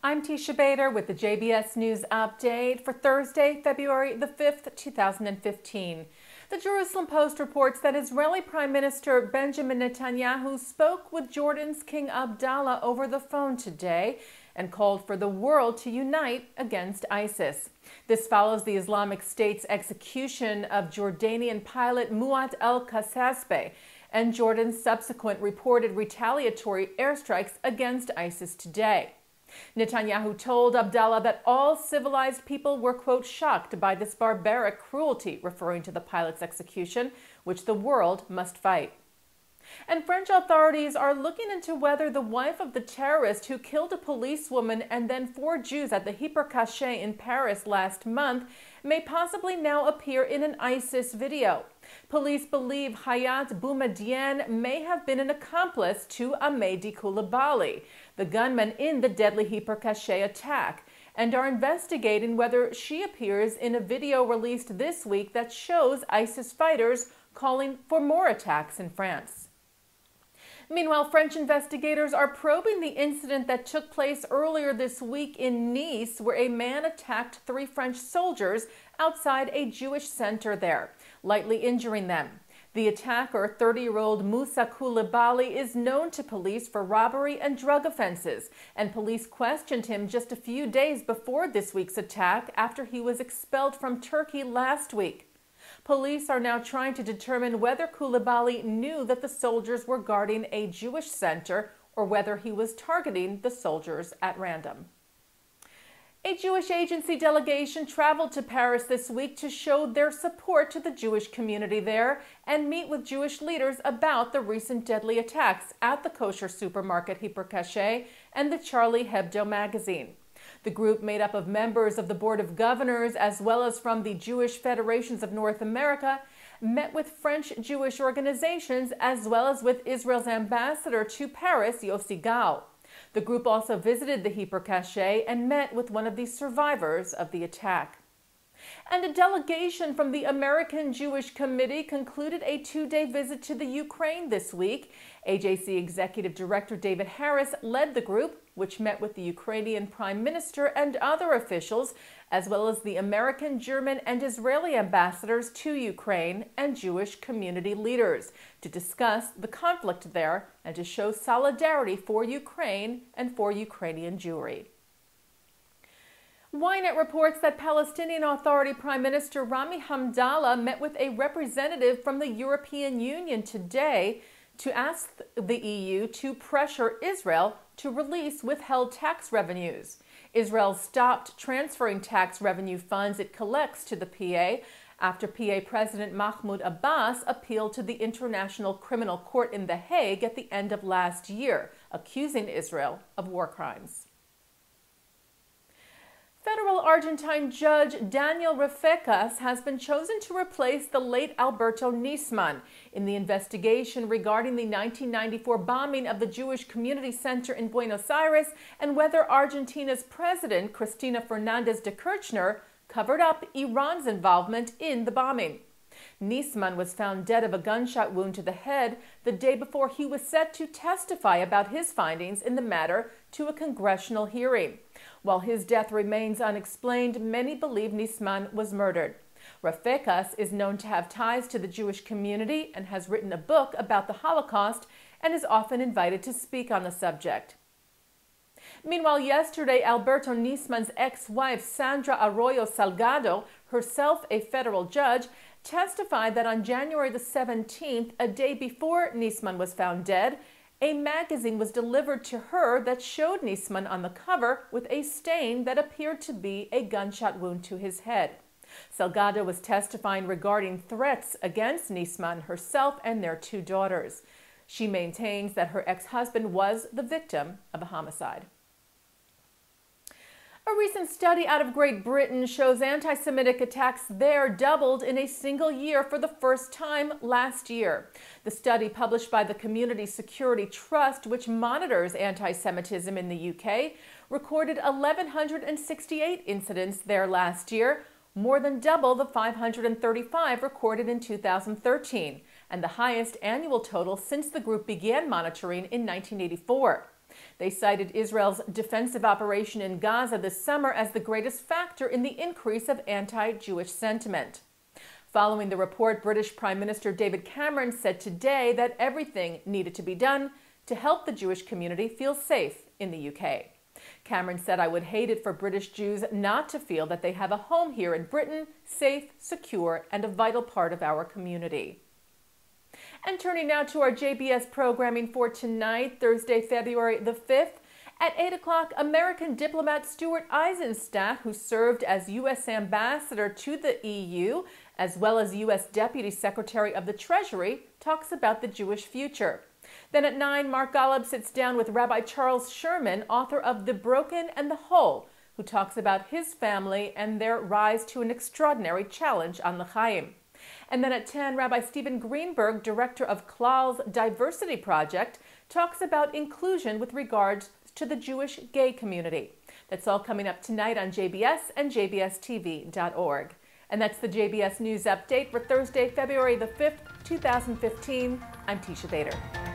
I'm Teisha Bader with the JBS News Update for Thursday, February the 5th, 2015. The Jerusalem Post reports that Israeli Prime Minister Benjamin Netanyahu spoke with Jordan's King Abdallah over the phone today and called for the world to unite against ISIS. This follows the Islamic State's execution of Jordanian pilot Muat el-Kasasbeh and Jordan's subsequent reported retaliatory airstrikes against ISIS today. Netanyahu told Abdallah that all civilized people were, quote, shocked by this barbaric cruelty, referring to the pilot's execution, which the world must fight. And French authorities are looking into whether the wife of the terrorist who killed a policewoman and then 4 Jews at the Hyper Caché in Paris last month may possibly now appear in an ISIS video. Police believe Hayat Boumediene may have been an accomplice to Ahmadi Coulibaly, the gunman in the deadly Hyper Caché attack, and are investigating whether she appears in a video released this week that shows ISIS fighters calling for more attacks in France. Meanwhile, French investigators are probing the incident that took place earlier this week in Nice, where a man attacked 3 French soldiers outside a Jewish center there, lightly injuring them. The attacker, 30-year-old Moussa Coulibaly, is known to police for robbery and drug offenses, and police questioned him just a few days before this week's attack after he was expelled from Turkey last week. Police are now trying to determine whether Coulibaly knew that the soldiers were guarding a Jewish center or whether he was targeting the soldiers at random. A Jewish agency delegation traveled to Paris this week to show their support to the Jewish community there and meet with Jewish leaders about the recent deadly attacks at the kosher supermarket Hyper Caché and the Charlie Hebdo magazine. The group, made up of members of the Board of Governors as well as from the Jewish Federations of North America, met with French Jewish organizations as well as with Israel's ambassador to Paris, Yossi Gal. The group also visited the Hyper Caché and met with one of the survivors of the attack. And a delegation from the American Jewish Committee concluded a 2-day visit to the Ukraine this week. AJC Executive Director David Harris led the group, which met with the Ukrainian Prime Minister and other officials, as well as the American, German, and Israeli ambassadors to Ukraine and Jewish community leaders to discuss the conflict there and to show solidarity for Ukraine and for Ukrainian Jewry. Ynet reports that Palestinian Authority Prime Minister Rami Hamdallah met with a representative from the European Union today to ask the EU to pressure Israel to release withheld tax revenues. Israel stopped transferring tax revenue funds it collects to the PA after PA President Mahmoud Abbas appealed to the International Criminal Court in The Hague at the end of last year, accusing Israel of war crimes. Federal Argentine Judge Daniel Rafecas has been chosen to replace the late Alberto Nisman in the investigation regarding the 1994 bombing of the Jewish Community Center in Buenos Aires and whether Argentina's President, Cristina Fernández de Kirchner, covered up Iran's involvement in the bombing. Nisman was found dead of a gunshot wound to the head the day before he was set to testify about his findings in the matter to a congressional hearing. While his death remains unexplained, many believe Nisman was murdered. Rafecas is known to have ties to the Jewish community and has written a book about the Holocaust and is often invited to speak on the subject. Meanwhile, yesterday, Alberto Nisman's ex-wife, Sandra Arroyo Salgado, herself a federal judge, testified that on January the 17th, a day before Nisman was found dead, a magazine was delivered to her that showed Nisman on the cover with a stain that appeared to be a gunshot wound to his head. Salgado was testifying regarding threats against Nisman, herself, and their 2 daughters. She maintains that her ex-husband was the victim of a homicide. A recent study out of Great Britain shows anti-Semitic attacks there doubled in a single year for the first time last year. The study, published by the Community Security Trust, which monitors anti-Semitism in the UK, recorded 1,168 incidents there last year, more than double the 535 recorded in 2013, and the highest annual total since the group began monitoring in 1984. They cited Israel's defensive operation in Gaza this summer as the greatest factor in the increase of anti-Jewish sentiment. Following the report, British Prime Minister David Cameron said today that everything needed to be done to help the Jewish community feel safe in the UK. Cameron said, "I would hate it for British Jews not to feel that they have a home here in Britain, safe, secure, and a vital part of our community." And turning now to our JBS programming for tonight, Thursday, February the 5th. At 8 o'clock, American diplomat Stuart Eisenstadt, who served as U.S. ambassador to the EU, as well as U.S. Deputy Secretary of the Treasury, talks about the Jewish future. Then at 9, Mark Golub sits down with Rabbi Charles Sherman, author of The Broken and the Whole, who talks about his family and their rise to an extraordinary challenge on l'chaim. And then at 10, Rabbi Stephen Greenberg, director of Klal's Diversity Project, talks about inclusion with regards to the Jewish gay community. That's all coming up tonight on JBS and jbstv.org. And that's the JBS News Update for Thursday, February the 5th, 2015. I'm Teisha Bader.